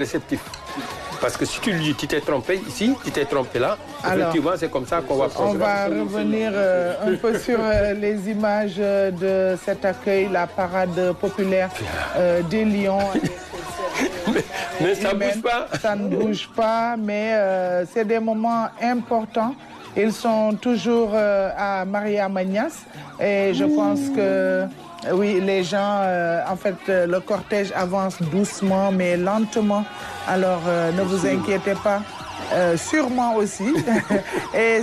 réceptif. Parce que si tu lui dis tu t'es trompé ici, tu t'es trompé là, effectivement c'est comme ça qu'on va prendre. On va revenir un peu sur les images de cet accueil, la parade populaire des Lions. mais ça ne bouge pas. Ça ne bouge pas, mais c'est des moments importants. Ils sont toujours à Maria Magnas et je pense que oui, les gens, en fait, le cortège avance doucement mais lentement. Alors ne vous inquiétez pas, sûrement aussi. Et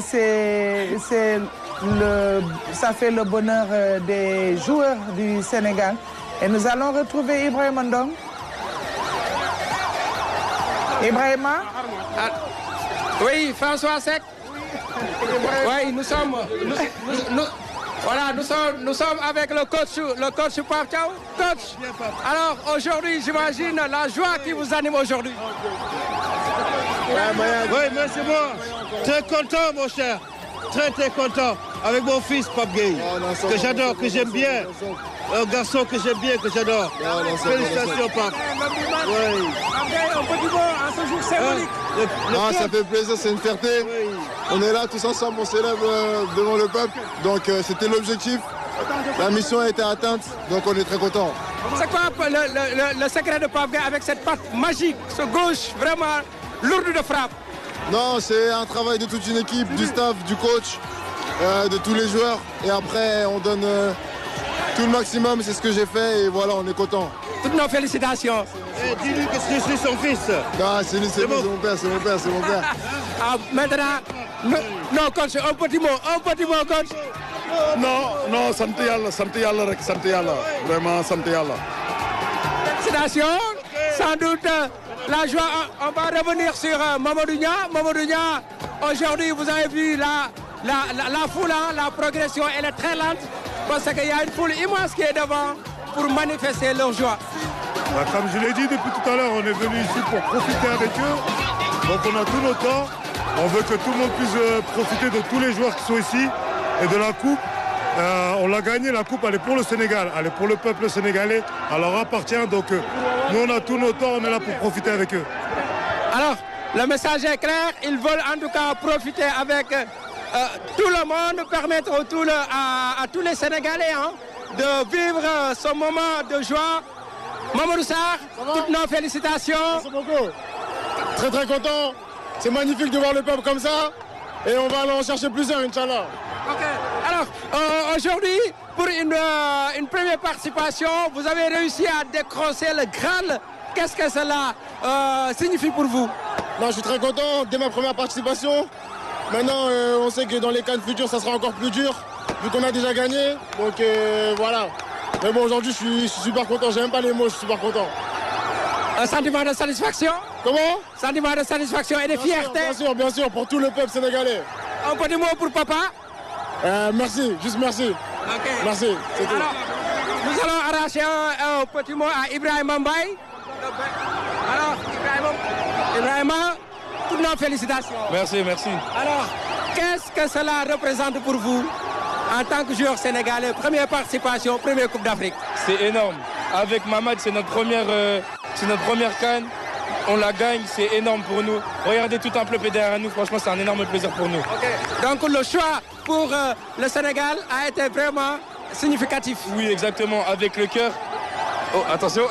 ça fait le bonheur des joueurs du Sénégal. Et nous allons retrouver Ibrahima Ndong. Ibrahima? Oui, François Seck. Oui, nous sommes avec le coach Pape Thiaw. Coach, alors aujourd'hui, j'imagine la joie qui vous anime aujourd'hui. Oui, merci moi. Très content, mon cher. Très, très content. Avec mon fils, Pape Gueye, que j'adore, que j'aime bien. Un garçon que j'aime bien, que j'adore. Félicitations, Pape. Oui. Un petit mot à ce jour symbolique. Ça fait plaisir, c'est une fierté. Oui. On est là tous ensemble, on s'élève devant le peuple. Donc c'était l'objectif. La mission a été atteinte, donc on est très contents. C'est quoi le secret de Pape Gueye avec cette patte magique, ce gauche vraiment lourde de frappe? Non, c'est un travail de toute une équipe, du staff, du coach, de tous les joueurs. Et après, on donne tout le maximum, c'est ce que j'ai fait et voilà, on est content. Toutes nos félicitations. Dis-lui que je suis son fils. Non, c'est lui, c'est mon père, c'est mon père, c'est mon père. Maintenant, non, coach, un petit mot, coach. Non, sant yàlla rek, sant yàlla. Vraiment, sant yàlla. Félicitations. Sans doute, la joie, on va revenir sur Mamadou Nia. Mamadou Nia, aujourd'hui, vous avez vu la foule, la progression, elle est très lente parce qu'il y a une foule immense qui est devant pour manifester leur joie. Comme je l'ai dit depuis tout à l'heure, on est venu ici pour profiter avec eux. Donc on a tout notre temps. On veut que tout le monde puisse profiter de tous les joueurs qui sont ici et de la coupe. On l'a gagné, la coupe, elle est pour le Sénégal, elle est pour le peuple sénégalais, elle leur appartient. Donc nous, on a tout notre temps, on est là pour profiter avec eux. Alors, le message est clair, ils veulent en tout cas profiter avec tout le monde, permettre à tous les Sénégalais de vivre ce moment de joie. Mamadou Sarr, toutes nos félicitations. Merci beaucoup. Très très content. C'est magnifique de voir le peuple comme ça. Et on va aller en chercher plusieurs, Inch'Allah. Ok. Alors, aujourd'hui, pour une première participation, vous avez réussi à décrocher le Graal. Qu'est-ce que cela signifie pour vous? Non, je suis très content dès ma première participation. Maintenant, on sait que dans les cannes futures, ça sera encore plus dur, vu qu'on a déjà gagné. Donc voilà. Mais bon, aujourd'hui, je suis super content. J'ai même pas les mots, je suis super content. Un sentiment de satisfaction? Comment? Sentiment de satisfaction et de fierté? Bien sûr, pour tout le peuple sénégalais. Un petit mot pour papa? Merci, juste merci. Okay. Merci, c'est tout. Alors, nous allons arracher un petit mot à Ibrahima Mbaye. Alors, Ibrahima, toutes nos félicitations. Merci. Alors, qu'est-ce que cela représente pour vous en tant que joueur sénégalais? Première participation, première Coupe d'Afrique. C'est énorme. Avec Mamad, c'est notre première CAN. On la gagne, c'est énorme pour nous. Regardez tout un peuple derrière nous, franchement, c'est un énorme plaisir pour nous. Okay. Donc le choix pour le Sénégal a été vraiment significatif. Oui, exactement, avec le cœur. Oh, attention.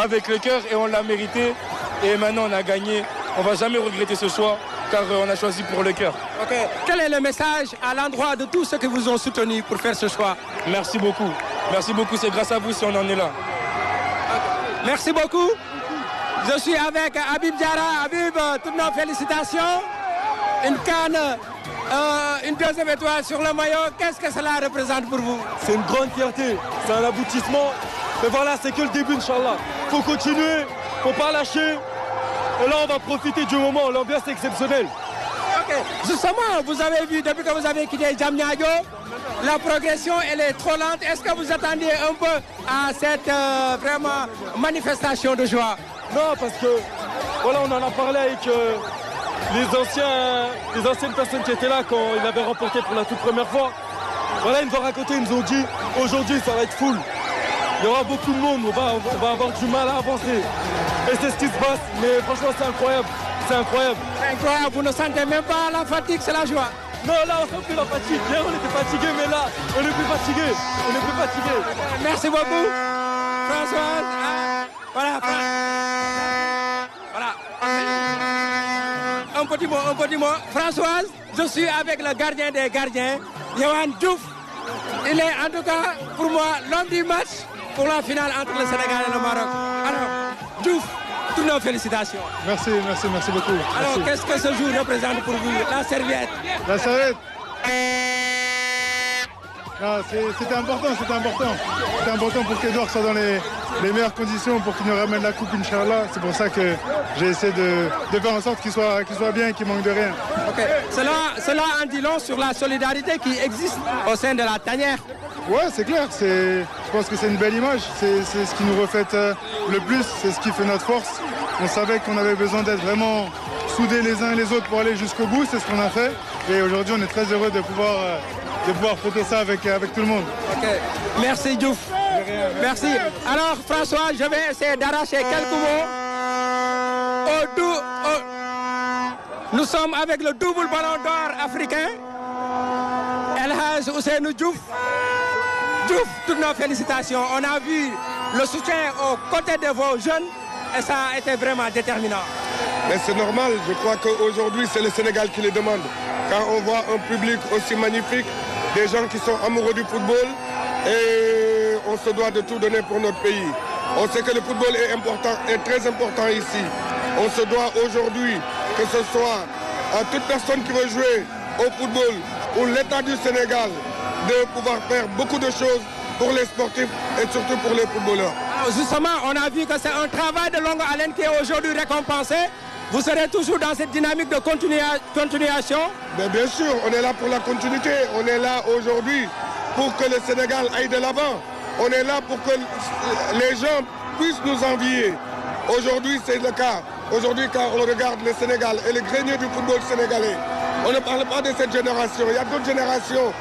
Avec le cœur et on l'a mérité. Et maintenant, on a gagné. On ne va jamais regretter ce choix, car on a choisi pour le cœur. Okay. Quel est le message à l'endroit de tous ceux qui vous ont soutenu pour faire ce choix? Merci beaucoup. Merci beaucoup, c'est grâce à vous si on en est là. Okay. Merci beaucoup. Je suis avec Habib Diarra. Habib, toutes nos félicitations. Une canne, une deuxième étoile sur le maillot. Qu'est-ce que cela représente pour vous? C'est une grande fierté, c'est un aboutissement. Mais voilà, c'est que le début, Inch'Allah. Il faut continuer, il ne faut pas lâcher. Et là, on va profiter du moment. L'ambiance est exceptionnelle. Ok, justement, vous avez vu, depuis que vous avez quitté Diamniadio, la progression, elle est trop lente. Est-ce que vous attendiez un peu à cette vraiment manifestation de joie? Non, parce que, voilà, on en a parlé avec les anciennes personnes qui étaient là quand il avait remporté pour la toute première fois. Voilà, ils nous ont raconté, ils nous ont dit, aujourd'hui, ça va être full. Il y aura beaucoup de monde, on va avoir du mal à avancer. Et c'est ce qui se passe. Mais franchement, c'est incroyable. C'est incroyable. C'est incroyable, vous ne sentez même pas la fatigue, c'est la joie. Non, là, on sent plus la fatigue. Hier, on était fatigué, mais là, on n'est plus fatigué. On n'est plus fatigué. Merci beaucoup. Françoise. Voilà. Voilà. Un petit mot. Françoise, je suis avec le gardien des gardiens, Yohan Diouf. Il est en tout cas, pour moi, l'homme du match pour la finale entre le Sénégal et le Maroc. Alors, Diouf, toutes nos félicitations. Merci beaucoup. Alors, qu'est-ce que ce jour représente pour vous? La serviette. La serviette. C'était important. C'était important pour qu'Edouard soit dans les meilleures conditions pour qu'il nous ramène la coupe, Inch'Allah. C'est pour ça que j'ai essayé de faire en sorte qu'il soit bien et qu'il manque de rien. Okay. Cela en dit long sur la solidarité qui existe au sein de la tanière. Ouais, c'est clair. Je pense que c'est une belle image. C'est ce qui nous reflète le plus. C'est ce qui fait notre force. On savait qu'on avait besoin d'être vraiment soudés les uns et les autres pour aller jusqu'au bout. C'est ce qu'on a fait. Et aujourd'hui, on est très heureux de pouvoir fêter ça avec tout le monde. Okay. Merci Diouf. Merci. Alors François, je vais essayer d'arracher quelques mots. Nous sommes avec le double ballon d'or africain. El Hadj Ousseynou Diouf. Diouf, toutes nos félicitations. On a vu le soutien aux côtés de vos jeunes et ça a été vraiment déterminant. Mais c'est normal, je crois qu'aujourd'hui c'est le Sénégal qui les demande. Quand on voit un public aussi magnifique, des gens qui sont amoureux du football, et on se doit de tout donner pour notre pays. On sait que le football est important, est très important ici. On se doit aujourd'hui, que ce soit à toute personne qui veut jouer au football ou l'État du Sénégal, de pouvoir faire beaucoup de choses pour les sportifs et surtout pour les footballeurs. Alors justement, on a vu que c'est un travail de longue haleine qui est aujourd'hui récompensé. Vous serez toujours dans cette dynamique de continuation? Mais bien sûr, on est là pour la continuité. On est là aujourd'hui pour que le Sénégal aille de l'avant. On est là pour que les gens puissent nous envier. Aujourd'hui, c'est le cas. Aujourd'hui, quand on regarde le Sénégal et le grenier du football sénégalais, on ne parle pas de cette génération. Il y a d'autres générations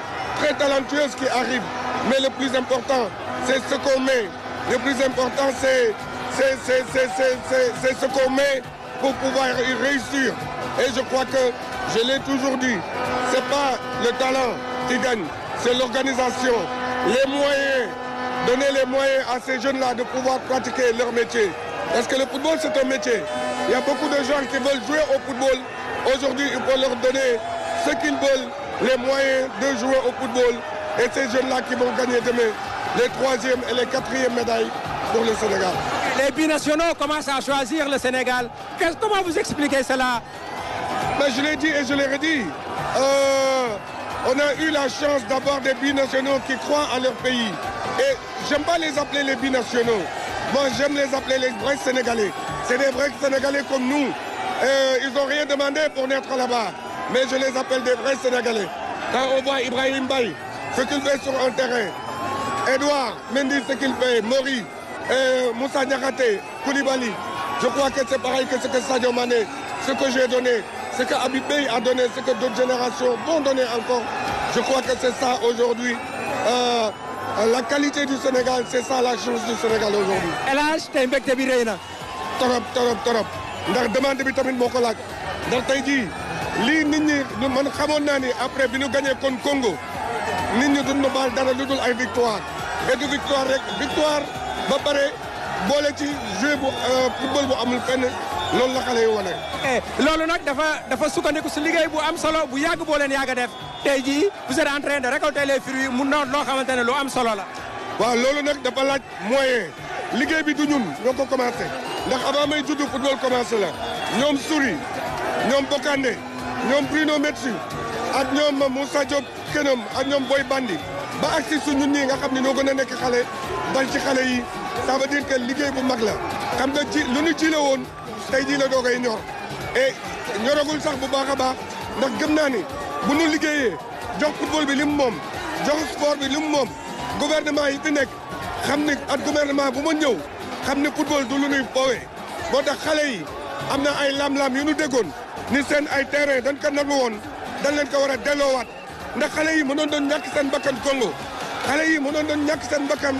très talentueuses qui arrivent. Mais le plus important, c'est ce qu'on met. Le plus important, c'est ce qu'on met pour pouvoir y réussir. Et je crois que, je l'ai toujours dit, ce n'est pas le talent qui gagne, c'est l'organisation, les moyens, donner les moyens à ces jeunes-là de pouvoir pratiquer leur métier. Parce que le football, c'est un métier. Il y a beaucoup de gens qui veulent jouer au football. Aujourd'hui, il faut leur donner ce qu'ils veulent, les moyens de jouer au football. Et ces jeunes-là qui vont gagner demain les 3e et les 4e médailles pour le Sénégal. Les binationaux commencent à choisir le Sénégal. Comment vous expliquez cela? Mais je l'ai dit et je l'ai redit. On a eu la chance d'avoir des binationaux qui croient à leur pays. Et j'aime pas les appeler les binationaux. Moi, j'aime les appeler les vrais Sénégalais. C'est des vrais Sénégalais comme nous. Ils n'ont rien demandé pour naître là-bas. Mais je les appelle des vrais Sénégalais. Quand on voit Ibrahim Baye, ce qu'il fait sur un terrain, Edouard Mendy, ce qu'il fait, Mori, Moussa Niakhaté, Koulibaly, je crois que c'est pareil que ce que Sadio Mané, ce que j'ai donné, ce que Habib Beye a donné, ce que d'autres générations vont donner encore. Je crois que c'est ça aujourd'hui. La qualité du Sénégal, c'est ça la chance du Sénégal aujourd'hui. El Hadj tey mbégte bi rëy na. Torop. Ndax demande bi tamit moo ko laaj. Ndax tey jii lii nit ñi man xamoon naa ni après bi ñu gagné kon Congo nit ñi duñu baal dara lu dul ay victoire. Et du victoire rek victoire ba pare boole ci jeu bu football bu amul fenn loolu la xale yi wane. loolu nag dafa sukkandiku si liggéey bu am solo bu yàgg boo leen yàgg a def tey jii vous êtes en train de récolter les fruits mu noon loo xamante ne lu am solo la. waaw loolu nag dafa laaj moyen liggéey bi du ñun ñoo ko commencé ndax avant may juddu football commencé la ñoom Souri ñoom Bokandé ñoom Bruno Metsu ak ñoom Moussa Diop Kenom ak ñoom Boy Bandi ba agsi su ñun ñii nga xam ne ñoo gën a nekk xale dal ci xale yi ça veut dire que liggéey bu mag la xam nga ji lu ñu ji la woon tey jii la doogay ñor et ñoragul sax bu baax a baax ndax gëm naa ni bu ñu liggéeyee jox football bi li mu moom jox sport bi li mu moom gouvernement yi fi nekk xam ni ak gouvernement bu ma ñëw xam ne football du lu ñuy foowee moo tax xale yi am na ay lam-lam yu ñu déggoon ni seen ay terrain dañ ko nangu woon dañ leen ko war a delloowaat ndax xale yi mënoon doon ñàkk seen bakkan Congo xale yi mënoon doon ñàkk seen bakkan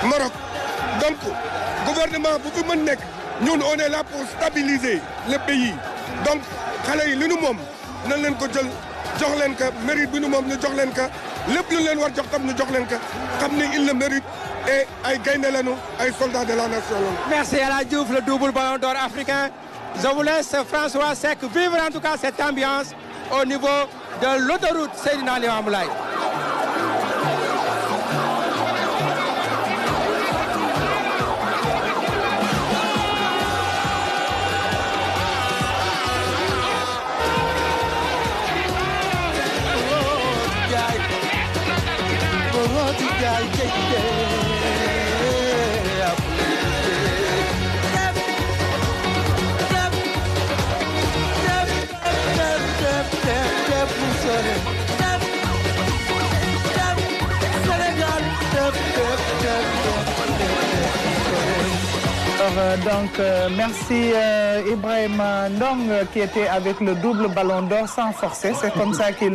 Maroc donc gouvernement bu fi mën nekk ñun on est là pour stabiliser le pays donc xale yi li nu moom nañ leen ko jël jox leen ka mérite bi nu moom ñu jox leen ka lépp lu leen war jox tam ñu jox leen ka xam ni il le mérite et ay gaynde lañu ay soldats de la nation lañu. Merci El Hadj Diouf, le double ballon d'or africain. Je vous laisse François Seck vivre en tout cas cette ambiance au niveau de l'autoroute Seydina Limamou Laye. Donc, merci Ibrahim Ndong qui était avec le double ballon d'or sans forcer. C'est comme ça qu'il